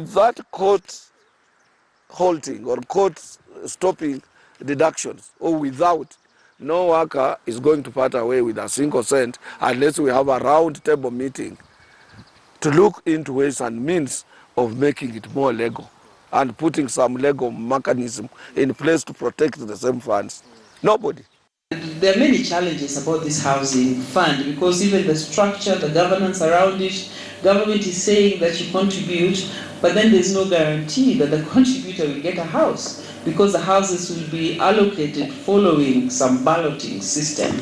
with that court halting or court stopping deductions, or without, no worker is going to part away with a single cent unless we have a round table meeting to look into ways and means of making it more legal and putting some legal mechanism in place to protect the same funds. Nobody. There are many challenges about this housing fund, because even the structure, the governance around it, government is saying that you contribute, but then there's no guarantee that the contributor will get a house, because the houses will be allocated following some balloting system.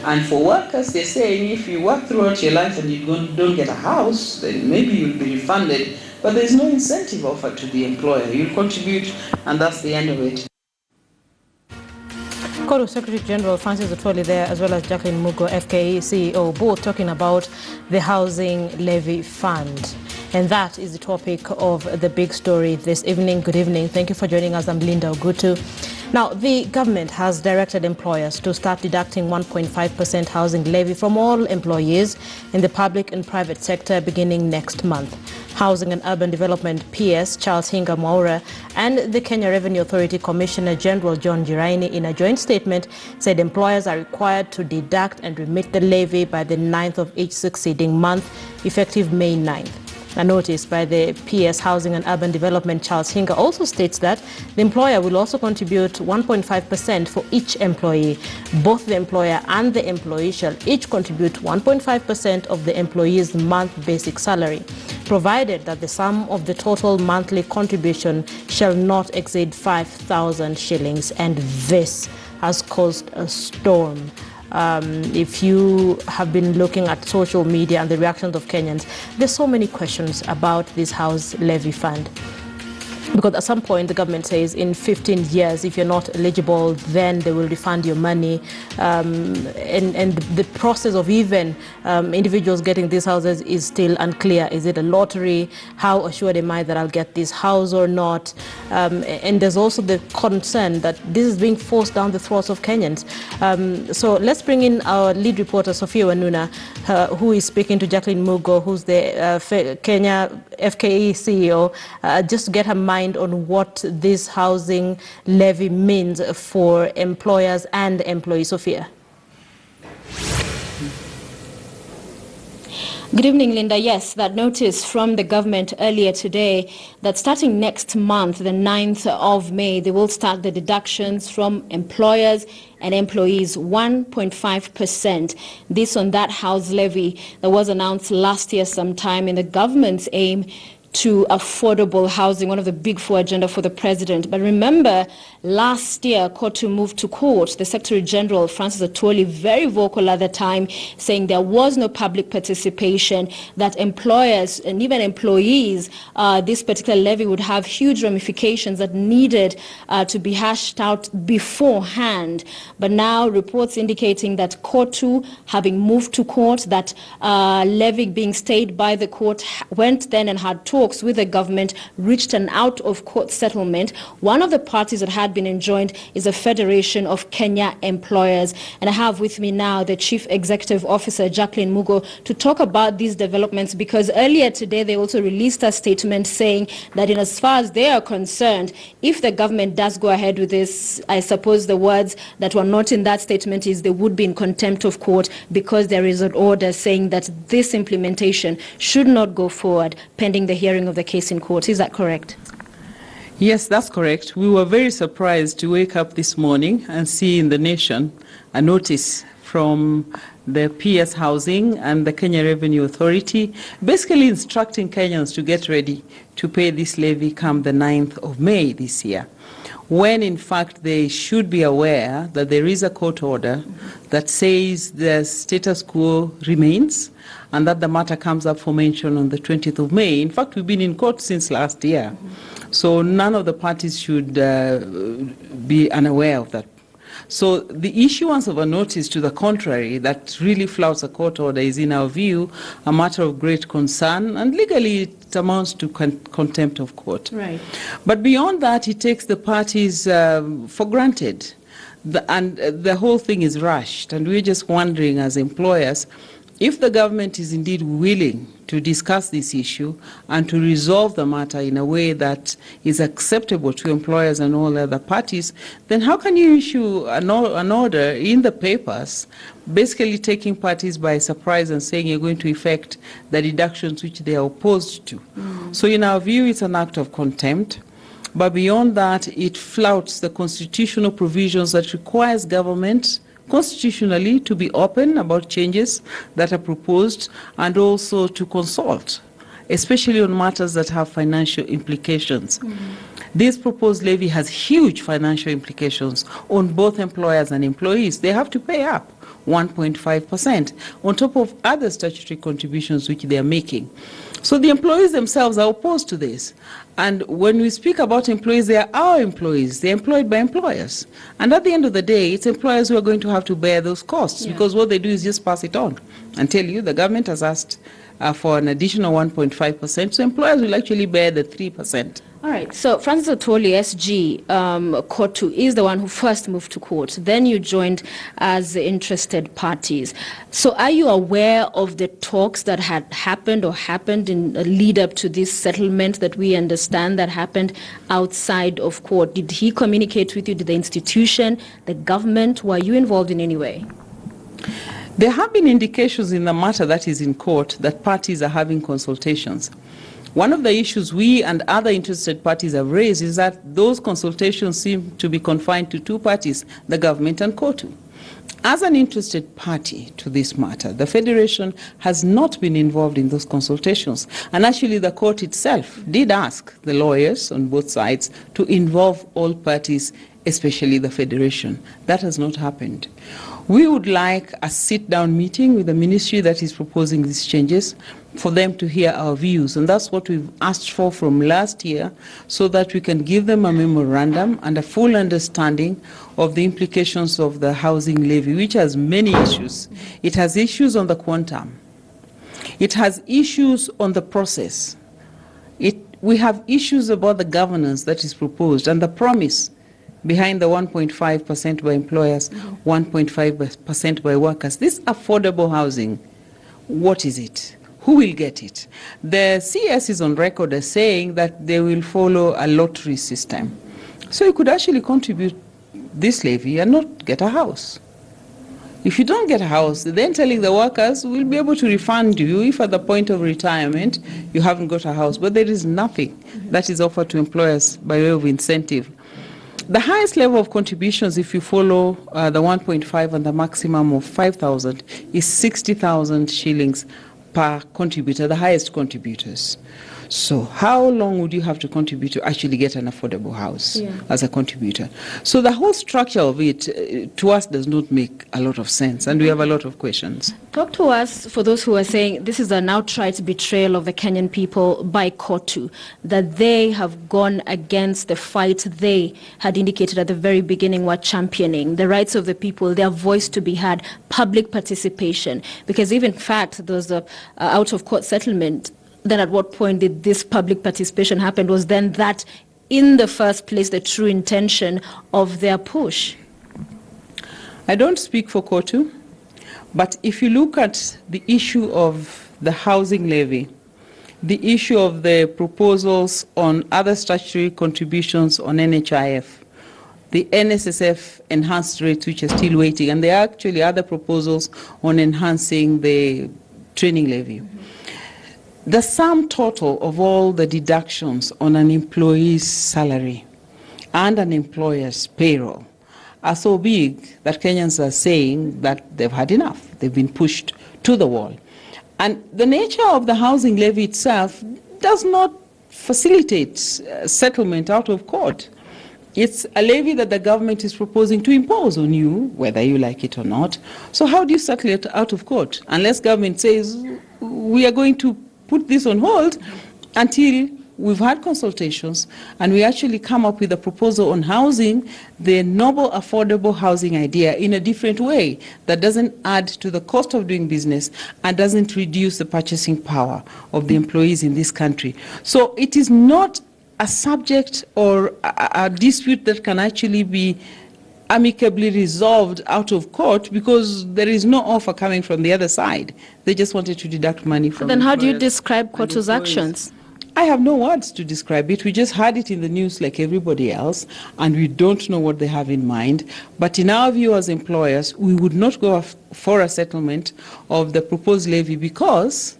And for workers, they're saying if you work throughout your life and you don't get a house, then maybe you'll be refunded, but there's no incentive offered to the employer. You'll contribute, and that's the end of it. Kodu Secretary General Francis Atwoli there, as well as Jacqueline Mugo, FKE CEO, both talking about the Housing Levy Fund. And that is the topic of the big story this evening. Good evening. Thank you for joining us. I'm Linda Ogutu. Now, the government has directed employers to start deducting 1.5% housing levy from all employees in the public and private sector beginning next month. Housing and Urban Development PS Charles Hinga Mwaura and the Kenya Revenue Authority Commissioner General John Giraini, in a joint statement, said employers are required to deduct and remit the levy by the 9th of each succeeding month, effective May 9th. A notice by the PS Housing and Urban Development Charles Hinga also states that the employer will also contribute 1.5% for each employee. Both the employer and the employee shall each contribute 1.5% of the employee's month basic salary, provided that the sum of the total monthly contribution shall not exceed 5,000 shillings. And this has caused a storm. If you have been looking at social media and the reactions of Kenyans, there's so many questions about this house levy fund. Because at some point the government says in 15 years, if you're not eligible, then they will refund your money. And the process of even individuals getting these houses is still unclear. Is it a lottery? How assured am I that I'll get this house or not? And there's also the concern that this is being forced down the throats of Kenyans. So let's bring in our lead reporter, Sophia Wanuna, who is speaking to Jacqueline Mugo, who's the Kenya FKE CEO, just to get her mind on what this housing levy means for employers and employees. Sophia. Good evening, Linda. Yes, that notice from the government earlier today that starting next month, the 9th of May, they will start the deductions from employers and employees, 1.5%. This on that house levy that was announced last year sometime in the government's aim to affordable housing, one of the big four agenda for the president. But remember, last year, Kotu moved to court. The Secretary General, Francis Atwoli, very vocal at the time, saying there was no public participation, that employers and even employees, this particular levy would have huge ramifications that needed to be hashed out beforehand. But now reports indicating that Kotu, having moved to court, that levy being stayed by the court, went then and had talks with the government, reached an out-of-court settlement. One of the parties that had been enjoined is the Federation of Kenya Employers. And I have with me now the Chief Executive Officer, Jacqueline Mugo, to talk about these developments, because earlier today they also released a statement saying that in as far as they are concerned, if the government does go ahead with this, I suppose the words that were not in that statement is they would be in contempt of court, because there is an order saying that this implementation should not go forward pending the hearing of the case in court. Is that correct? Yes, that's correct. We were very surprised to wake up this morning and see in the Nation a notice from the PS Housing and the Kenya Revenue Authority, basically instructing Kenyans to get ready to pay this levy come the 9th of May this year, when in fact they should be aware that there is a court order that says the status quo remains and that the matter comes up for mention on the 20th of May. In fact, we've been in court since last year, so none of the parties should be unaware of that. So the issuance of a notice to the contrary that really flouts a court order is, in our view, a matter of great concern, and legally it amounts to contempt of court. Right. But beyond that, it takes the parties for granted, and the whole thing is rushed, and we're just wondering as employers, If the government is indeed willing to discuss this issue and to resolve the matter in a way that is acceptable to employers and all other parties, then how can you issue an order in the papers basically taking parties by surprise and saying you're going to effect the deductions which they are opposed to? So in our view, it's an act of contempt. But beyond that, it flouts the constitutional provisions that requires government constitutionally to be open about changes that are proposed and also to consult, especially on matters that have financial implications. This proposed levy has huge financial implications on both employers and employees. They have to pay up 1.5% on top of other statutory contributions which they are making. So the employees themselves are opposed to this. And when we speak about employees, they are our employees. They're employed by employers. And at the end of the day, it's employers who are going to have to bear those costs, because what they do is just pass it on and tell you the government has asked for an additional 1.5%, so employers will actually bear the 3%. All right, so Francis Atwoli, SG, Kotu, is the one who first moved to court. Then you joined as interested parties. So are you aware of the talks that had happened or happened in a lead up to this settlement that we understand that happened outside of court? Did he communicate with you? Did the institution, the government, were you involved in any way? There have been indications in the matter that is in court that parties are having consultations. One of the issues we and other interested parties have raised is that those consultations seem to be confined to two parties, the government and COTU. As an interested party to this matter, the Federation has not been involved in those consultations. And actually the court itself did ask the lawyers on both sides to involve all parties, especially the Federation. That has not happened. We would like a sit-down meeting with the ministry that is proposing these changes for them to hear our views. And that's what we've asked for from last year, so that we can give them a memorandum and a full understanding of the implications of the housing levy, which has many issues. It has issues on the quantum. It has issues on the process. We have issues about the governance that is proposed and the promise behind the 1.5% by employers, 1.5% by workers. This affordable housing, what is it? Who will get it? The CS is on record as saying that they will follow a lottery system. So you could actually contribute this levy and not get a house. If you don't get a house, then telling the workers we'll be able to refund you if at the point of retirement you haven't got a house. But there is nothing that is offered to employers by way of incentive. The highest level of contributions, if you follow the 1.5 and the maximum of 5,000, is 60,000 shillings per contributor, the highest contributors. So how long would you have to contribute to actually get an affordable house as a contributor? So the whole structure of it, to us, does not make a lot of sense, and we have a lot of questions. Talk to us, for those who are saying this is an outright betrayal of the Kenyan people by COTU, that they have gone against the fight they had indicated at the very beginning were championing, the rights of the people, their voice to be heard, public participation. Because if in fact there was a out-of-court settlement, then at what point did this public participation happen? Was then that, in the first place, the true intention of their push? I don't speak for COTU, but if you look at the issue of the housing levy, the issue of the proposals on other statutory contributions on NHIF, the NSSF enhanced rates, which are still waiting, and there are actually other proposals on enhancing the training levy. The sum total of all the deductions on an employee's salary and an employer's payroll are so big that Kenyans are saying that they've had enough. They've been pushed to the wall. And the nature of the housing levy itself does not facilitate settlement out of court. It's a levy that the government is proposing to impose on you, whether you like it or not. So how do you settle it out of court? Unless government says, we are going to put this on hold until we've had consultations and we actually come up with a proposal on housing, the noble affordable housing idea, in a different way that doesn't add to the cost of doing business and doesn't reduce the purchasing power of the employees in this country. So it is not a subject or a dispute that can actually be amicably resolved out of court because there is no offer coming from the other side. They just wanted to deduct money from Then how do you employers describe and Kotu's employees. actions? I have no words to describe it. We just heard it in the news like everybody else, and we don't know what they have in mind. But in our view as employers, we would not go for a settlement of the proposed levy because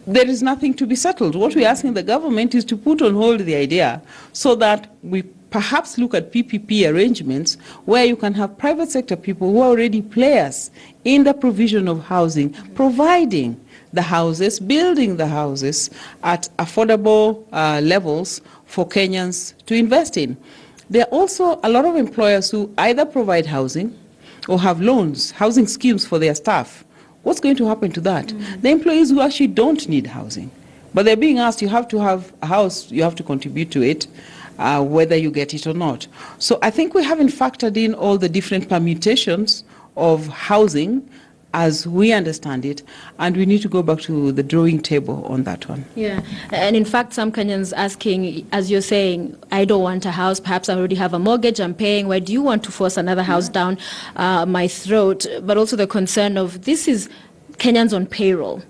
there is nothing to be settled. What we're asking the government is to put on hold the idea so that we perhaps look at PPP arrangements where you can have private sector people who are already players in the provision of housing, providing the houses, building the houses at affordable levels for Kenyans to invest in. There are also a lot of employers who either provide housing or have loans, housing schemes for their staff. What's going to happen to that? The employees who actually don't need housing, but they're being asked, you have to have a house, you have to contribute to it, whether you get it or not. So I think we haven't factored in all the different permutations of housing as we understand it, and we need to go back to the drawing table on that one. Yeah, and in fact, some Kenyans asking, as you're saying, I don't want a house, perhaps I already have a mortgage I'm paying, why do you want to force another house down my throat? But also the concern of, this is Kenyans on payroll,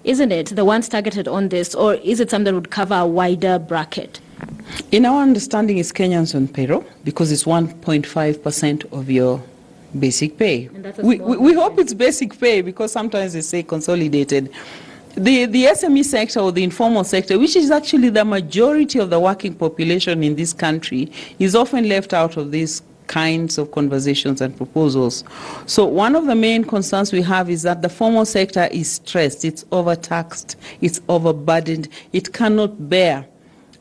isn't it? The ones targeted on this, or is it something that would cover a wider bracket? In our understanding, it's Kenyans on payroll because it's 1.5% of your basic pay. We hope it's basic pay because sometimes they say consolidated. The SME sector or the informal sector, which is actually the majority of the working population in this country, is often left out of these kinds of conversations and proposals. So one of the main concerns we have is that the formal sector is stressed, it's overtaxed, it's overburdened, it cannot bear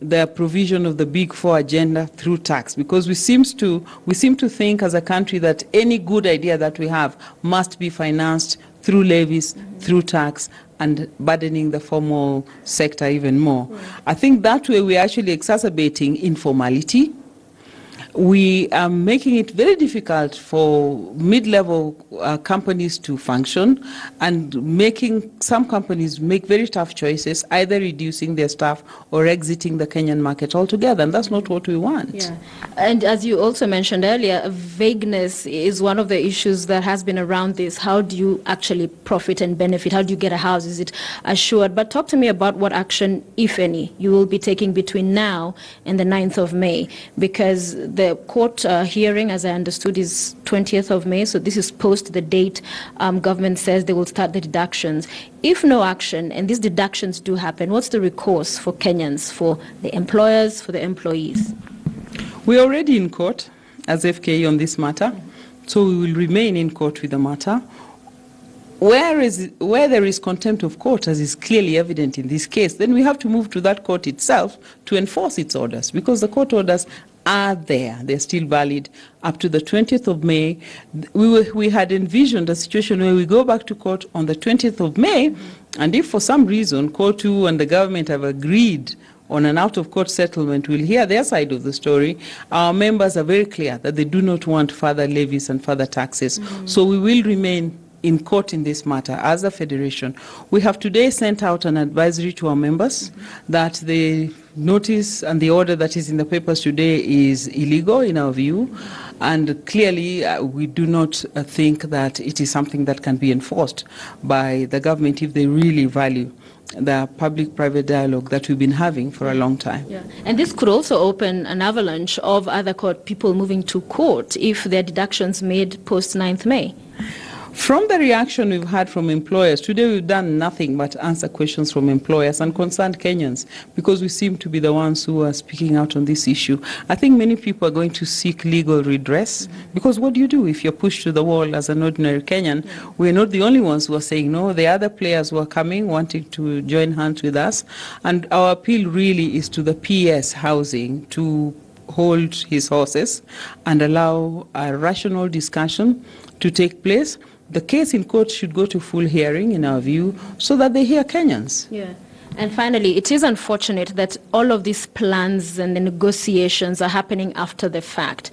the provision of the Big Four agenda through tax, because we seem to think as a country that any good idea that we have must be financed through levies, through tax, and burdening the formal sector even more. I think that way we're actually exacerbating informality. We are making it very difficult for mid-level companies to function and making some companies make very tough choices, either reducing their staff or exiting the Kenyan market altogether, and that's not what we want. Yeah. And as you also mentioned earlier, vagueness is one of the issues that has been around this. How do you actually profit and benefit? How do you get a house? Is it assured? But talk to me about what action, if any, you will be taking between now and the 9th of May, because the court hearing, as I understood, is 20th of May, so this is post the date government says they will start the deductions. If no action, and these deductions do happen, what's the recourse for Kenyans, for the employers, for the employees? We're already in court as FKE on this matter, so we will remain in court with the matter. Where there is contempt of court, as is clearly evident in this case, then we have to move to that court itself to enforce its orders, because the court orders are there. They're still valid up to the 20th of May. We had envisioned a situation where we go back to court on the 20th of May, and if for some reason Court 2 and the government have agreed on an out-of-court settlement, we'll hear their side of the story. Our members are very clear that they do not want further levies and further taxes. So we will remain in court in this matter as a federation. We have today sent out an advisory to our members that the notice and the order that is in the papers today is illegal in our view, and clearly we do not think that it is something that can be enforced by the government if they really value the public-private dialogue that we've been having for a long time. Yeah. And this could also open an avalanche of other court people moving to court if their deductions made post 9th May. From the reaction we've had from employers, today we've done nothing but answer questions from employers and concerned Kenyans, because we seem to be the ones who are speaking out on this issue. I think many people are going to seek legal redress, because what do you do if you're pushed to the wall as an ordinary Kenyan? We're not the only ones who are saying no. The other players who are coming, wanting to join hands with us. And our appeal really is to the PS Housing to hold his horses and allow a rational discussion to take place. The case in court should go to full hearing, in our view, so that they hear Kenyans. Yeah. And finally, it is unfortunate that all of these plans and the negotiations are happening after the fact.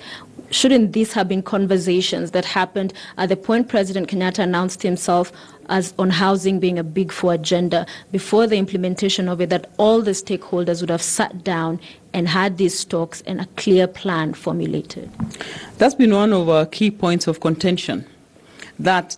Shouldn't these have been conversations that happened at the point President Kenyatta announced himself as on housing being a big four agenda, before the implementation of it, that all the stakeholders would have sat down and had these talks and a clear plan formulated? That's been one of our key points of contention, that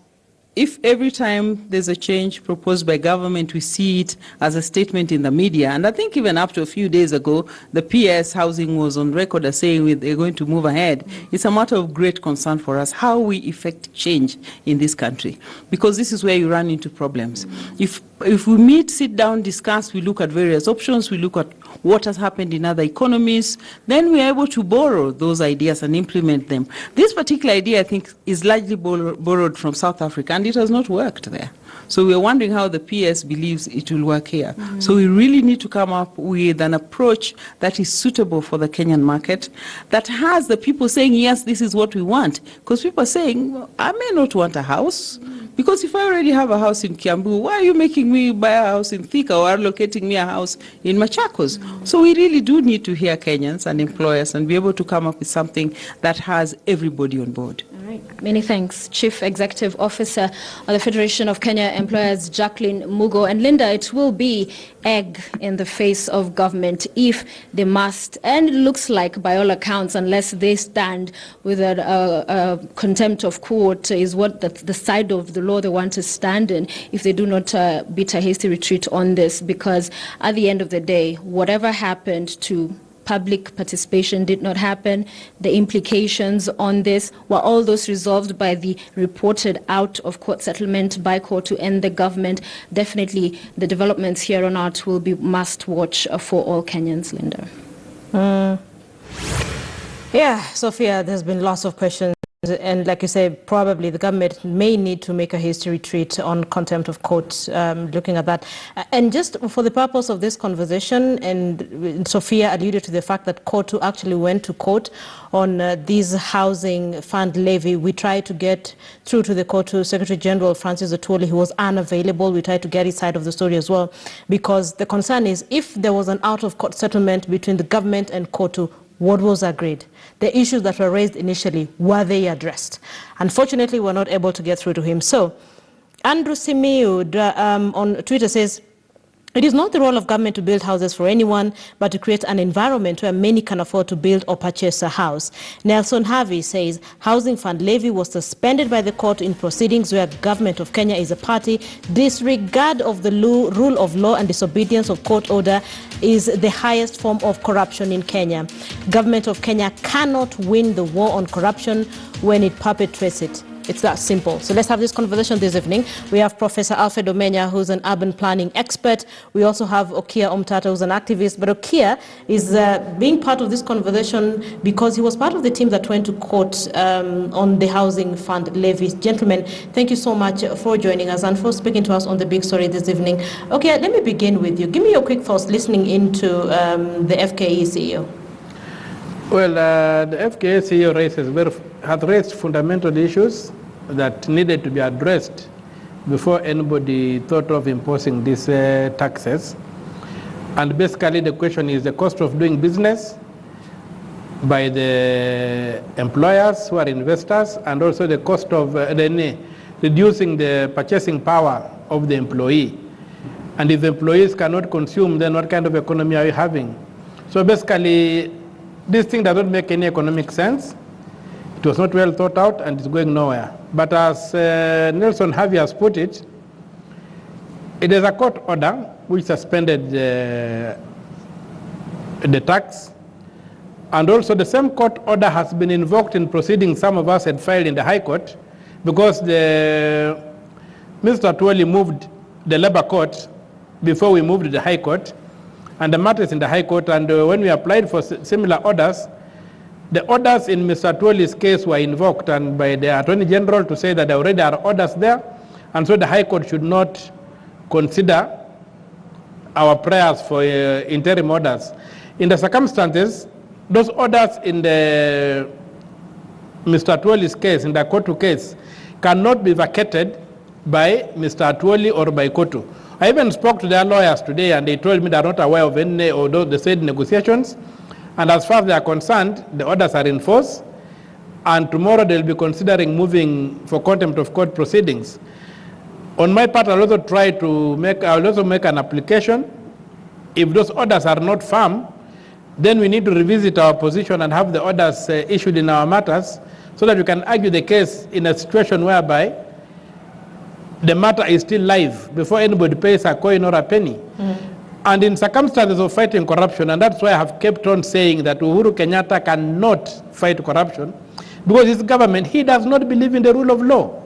if every time there's a change proposed by government, we see it as a statement in the media, and I think even up to a few days ago, the PS housing was on record as saying they're going to move ahead. It's a matter of great concern for us how we effect change in this country, because this is where you run into problems. If we meet, sit down, discuss, we look at various options, we look at what has happened in other economies, then we are able to borrow those ideas and implement them. This particular idea, I think, is largely borrowed from South Africa, and it has not worked there. So we are wondering how the PS believes it will work here. So we really need to come up with an approach that is suitable for the Kenyan market, that has the people saying, yes, this is what we want. Because people are saying, well, I may not want a house, because if I already have a house in Kiambu, why are you making me buy a house in Thika or allocating me a house in Machakos? So we really do need to hear Kenyans and employers and be able to come up with something that has everybody on board. All right. Many thanks, Chief Executive Officer of the Federation of Kenya Employers, Jacqueline Mugo. And Linda, it will be egg in the face of government if they must, and it looks like by all accounts, unless they stand with a contempt of court, is what the side of the law they want to stand in, if they do not beat a hasty retreat on this, because at the end of the day, whatever happened to public participation did not happen. The implications on this were all those resolved by the reported out of court settlement by court to end the government. Definitely the developments here on out will be must watch for all Kenyans, Linda. Yeah, Sophia, there's been lots of questions. And like you say, probably the government may need to make a hasty retreat on contempt of court, looking at that. And just for the purpose of this conversation, and Sophia alluded to the fact that Kotu actually went to court on this housing fund levy. We tried to get through to the Kotu Secretary General, Francis Atwoli, who was unavailable. We tried to get his side of the story as well, because the concern is if there was an out-of-court settlement between the government and Kotu, what was agreed? The issues that were raised initially, were they addressed? Unfortunately, we're not able to get through to him. So, Andrew Simiu on Twitter says, it is not the role of government to build houses for anyone, but to create an environment where many can afford to build or purchase a house. Nelson Harvey says, housing fund levy was suspended by the court in proceedings where government of Kenya is a party. Disregard of the rule of law and disobedience of court order is the highest form of corruption in Kenya. Government of Kenya cannot win the war on corruption when it perpetrates it. It's that simple. So let's have this conversation this evening. We have Professor Alfred Omenya, who's an urban planning expert. We also have Okia Omtata, who's an activist. But Okia is being part of this conversation because he was part of the team that went to court on the housing fund levy. Gentlemen, thank you so much for joining us and for speaking to us on the big story this evening. Okay, let me begin with you. Give me your quick thoughts listening into the FKE CEO. Well, the FKA CEO has raised fundamental issues that needed to be addressed before anybody thought of imposing these taxes. And basically the question is the cost of doing business by the employers who are investors, and also the cost of reducing the purchasing power of the employee. And if the employees cannot consume, then what kind of economy are you having? So basically, this thing does not make any economic sense. It was not well thought out and it's going nowhere. But as Nelson Harvey has put it, it is a court order which suspended the tax. And also the same court order has been invoked in proceedings some of us had filed in the High Court, because Mr. Atwoli moved the Labour Court before we moved to the High Court. And the matter is in the High Court, and when we applied for similar orders, the orders in Mr. Atwoli's case were invoked and by the Attorney General to say that there already are orders there, and so the High Court should not consider our prayers for interim orders. In the circumstances, those orders in the Mr. Atwoli's case, in the Kotu case, cannot be vacated by Mr. Atwoli or by Kotu. I even spoke to their lawyers today, and they told me they are not aware of any, although they said negotiations. And as far as they are concerned, the orders are in force. And tomorrow they'll be considering moving for contempt of court proceedings. On my part, I'll also make an application. If those orders are not firm, then we need to revisit our position and have the orders issued in our matters so that we can argue the case in a situation whereby the matter is still live before anybody pays a coin or a penny. And in circumstances of fighting corruption, and that's why I have kept on saying that Uhuru Kenyatta cannot fight corruption, because his government, he does not believe in the rule of law.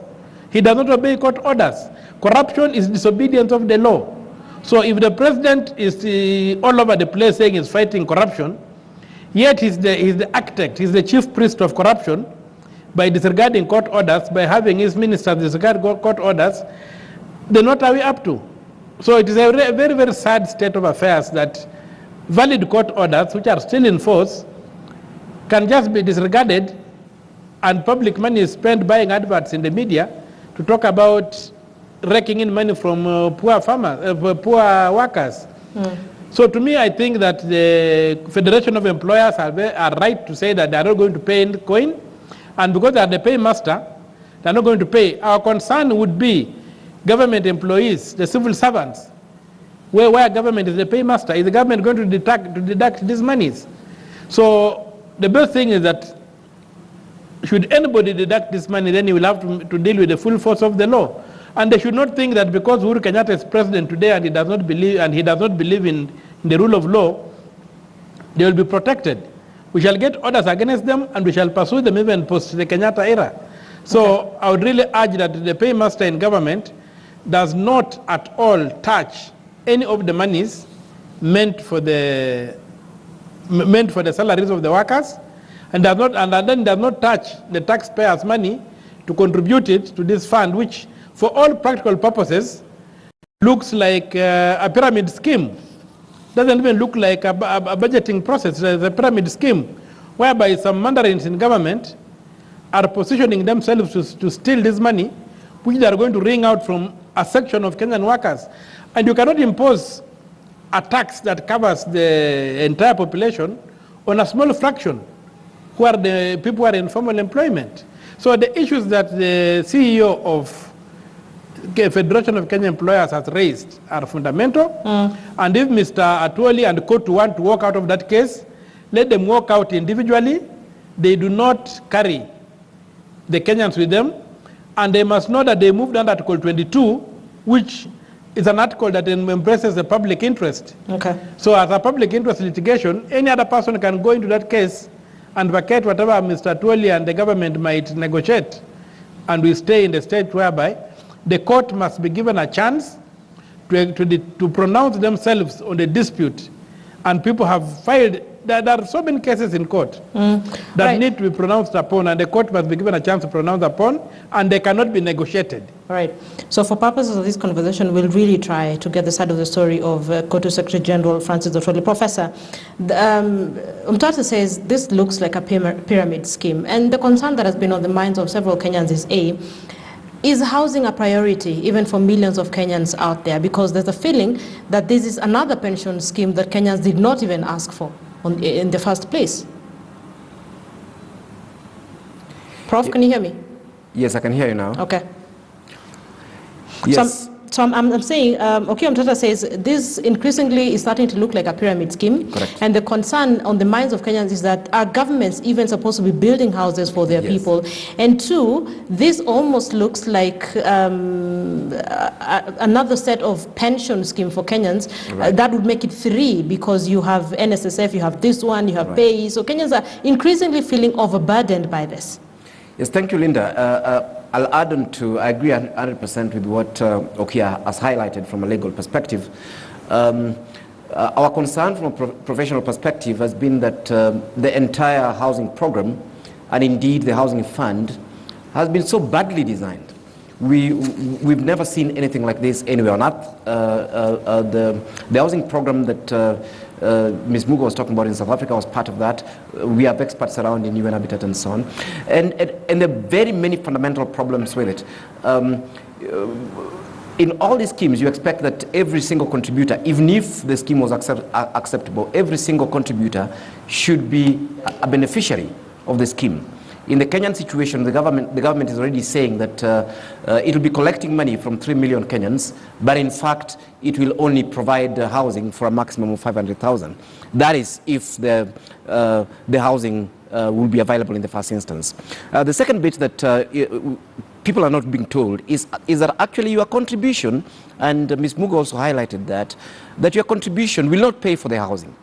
He does not obey court orders. Corruption is disobedience of the law. So if the president is all over the place saying he's fighting corruption, yet he's the architect, he's the chief priest of corruption, by disregarding court orders, by having his ministers disregard court orders, then what are we up to? So it is a very, very sad state of affairs that valid court orders, which are still in force, can just be disregarded, and public money is spent buying adverts in the media to talk about raking in money from poor farmers, poor workers. So to me, I think that the Federation of Employers are right to say that they are not going to pay in coin, and because they are the paymaster, they are not going to pay. Our concern would be government employees, the civil servants, where government is the paymaster. Is the government going to deduct these monies? So the best thing is that should anybody deduct this money, then he will have to deal with the full force of the law. And they should not think that because Uhuru Kenyatta is president today and he does not believe in the rule of law, they will be protected. We shall get orders against them, and we shall pursue them even post the Kenyatta era. So I would really urge that the paymaster in government does not at all touch any of the monies meant for the salaries of the workers, and does not touch the taxpayers' money to contribute it to this fund, which for all practical purposes looks like a pyramid scheme. Doesn't even look like a budgeting process. It's a pyramid scheme whereby some mandarins in government are positioning themselves to steal this money, which they are going to wring out from a section of Kenyan workers. And you cannot impose a tax that covers the entire population on a small fraction, who are the people who are in formal employment. So the issues that the CEO of Federation of Kenyan Employers has raised are fundamental. And if Mr. Atwoli and Kotu want to walk out of that case, let them walk out individually. They do not carry the Kenyans with them, and they must know that they moved under Article 22, which is an article that embraces the public interest. Okay. So as a public interest litigation, any other person can go into that case and vacate whatever Mr. Atwoli and the government might negotiate, and we stay in the state whereby the court must be given a chance to pronounce themselves on the dispute. And people have filed, there are so many cases in court that need to be pronounced upon, and the court must be given a chance to pronounce upon, and they cannot be negotiated. All right. So for purposes of this conversation, we'll really try to get the side of the story of Kotu Secretary General Francis Atwoli. Professor, Umtata says this looks like a pyramid scheme, and the concern that has been on the minds of several Kenyans is housing a priority even for millions of Kenyans out there? Because there's a feeling that this is another pension scheme that Kenyans did not even ask for in the first place. Prof, can you hear me? Yes, I can hear you now. Okay. Yes. So I'm saying, Okiya Mtata says this increasingly is starting to look like a pyramid scheme. Correct. And the concern on the minds of Kenyans is that are governments even supposed to be building houses for their people? And two, this almost looks like another set of pension scheme for Kenyans. That would make it three, because you have NSSF, you have this one, you have pay. So Kenyans are increasingly feeling overburdened by this. Yes, thank you, Linda. I'll add on to, I agree 100% with what Okiya has highlighted from a legal perspective. Our concern from a professional perspective has been that the entire housing program, and indeed the housing fund, has been so badly designed. We've never seen anything like this anywhere on earth. The housing program that Ms. Mugo was talking about in South Africa was part of that. We have experts around in UN Habitat and so on. And there are very many fundamental problems with it. in all these schemes, you expect that every single contributor, even if the scheme was acceptable, every single contributor should be a beneficiary of the scheme. In the Kenyan situation, the government is already saying that it will be collecting money from 3 million Kenyans, but in fact, it will only provide housing for a maximum of 500,000. That is if the housing will be available in the first instance. The second bit that people are not being told is that actually your contribution, and Ms. Mugo also highlighted that your contribution will not pay for the housing.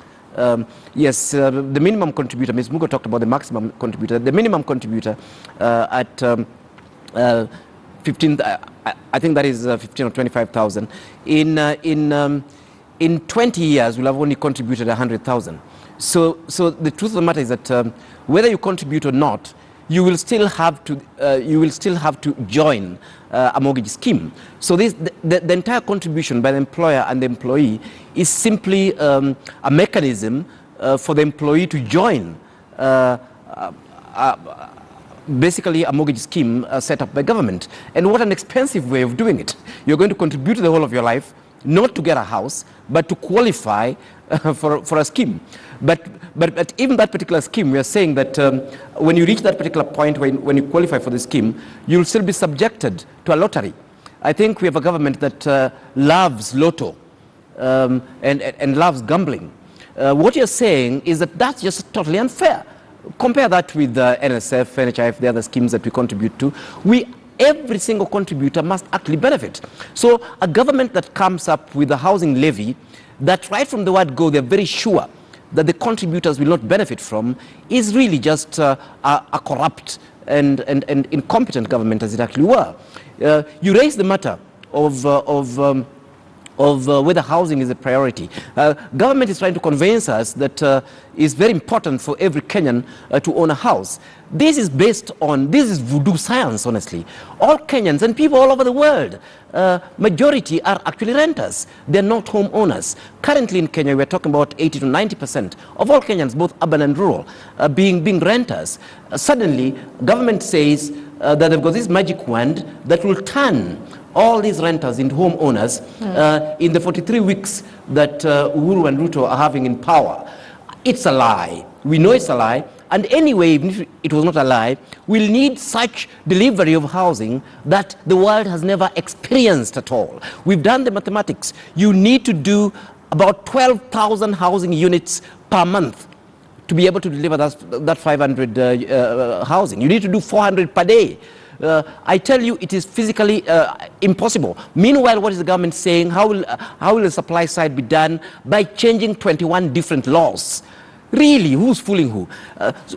Yes, the minimum contributor, Ms. Mugo talked about the maximum contributor, the minimum contributor at 15, I think that is 15 or 25,000. In 20 years, we'll have only contributed 100,000. So the truth of the matter is that whether you contribute or not, you will still have to join a mortgage scheme. So the entire contribution by the employer and the employee is simply a mechanism for the employee to join basically a mortgage scheme set up by government. And what an expensive way of doing it. You're going to contribute the whole of your life, not to get a house, but to qualify for a scheme. But even that particular scheme, we are saying that when you reach that particular point when you qualify for the scheme, you'll still be subjected to a lottery. I think we have a government that loves lotto and loves gambling. What you're saying is that that's just totally unfair. Compare that with NSF, NHIF, the other schemes that we contribute to. Every single contributor must actually benefit. So a government that comes up with a housing levy that right from the word go, they're very sure that the contributors will not benefit from is really just a corrupt and incompetent government as it actually were. You raise the matter of whether housing is a priority. Government is trying to convince us that it's very important for every Kenyan to own a house. This is voodoo science, honestly. All Kenyans and people all over the world, majority are actually renters. They're not homeowners. Currently in Kenya, we're talking about 80 to 90% of all Kenyans, both urban and rural, being renters. Suddenly, government says that they've got this magic wand that will turn all these renters into homeowners in the 43 weeks that Uhuru and Ruto are having in power. It's a lie. We know it's a lie. And anyway, even if it was not a lie, we'll need such delivery of housing that the world has never experienced at all. We've done the mathematics. You need to do about 12,000 housing units per month to be able to deliver that 500 housing. You need to do 400 per day. I tell you, it is physically impossible. Meanwhile, what is the government saying? How will the supply side be done? By changing 21 different laws. Really, who's fooling who?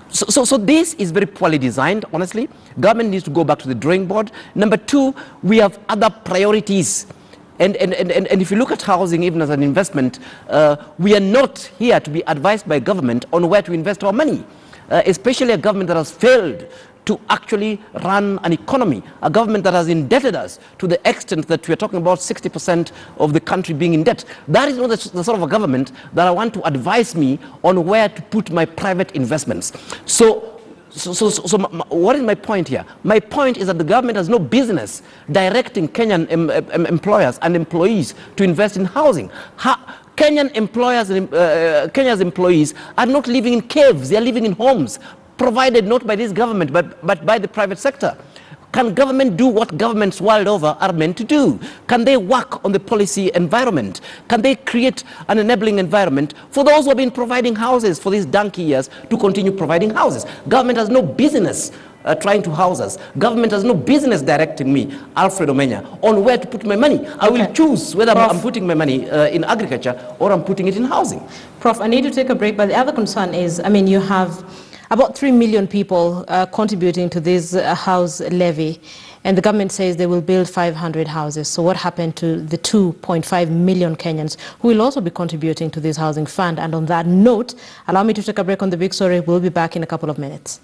So this is very poorly designed, honestly. Government needs to go back to the drawing board. Number two, we have other priorities. And if you look at housing even as an investment, we are not here to be advised by government on where to invest our money, especially a government that has failed to actually run an economy, a government that has indebted us to the extent that we are talking about 60% of the country being in debt. That is not the sort of a government that I want to advise me on where to put my private investments. So what is my point here? My point is that the government has no business directing Kenyan employers and employees to invest in housing. Kenyan employers and Kenya's employees are not living in caves, they are living in homes, provided not by this government, but by the private sector. Can government do what governments world over are meant to do? Can they work on the policy environment? Can they create an enabling environment for those who have been providing houses for these donkey years to continue providing houses? Government has no business trying to house us. Government has no business directing me, Alfred Omenya, on where to put my money. I will choose whether I'm putting my money in agriculture or I'm putting it in housing. Prof, I need to take a break, but the other concern is, I mean, you have about 3 million people contributing to this house levy, and the government says they will build 500 houses. So what happened to the 2.5 million Kenyans who will also be contributing to this housing fund? And on that note, allow me to take a break on the big story. We'll be back in a couple of minutes.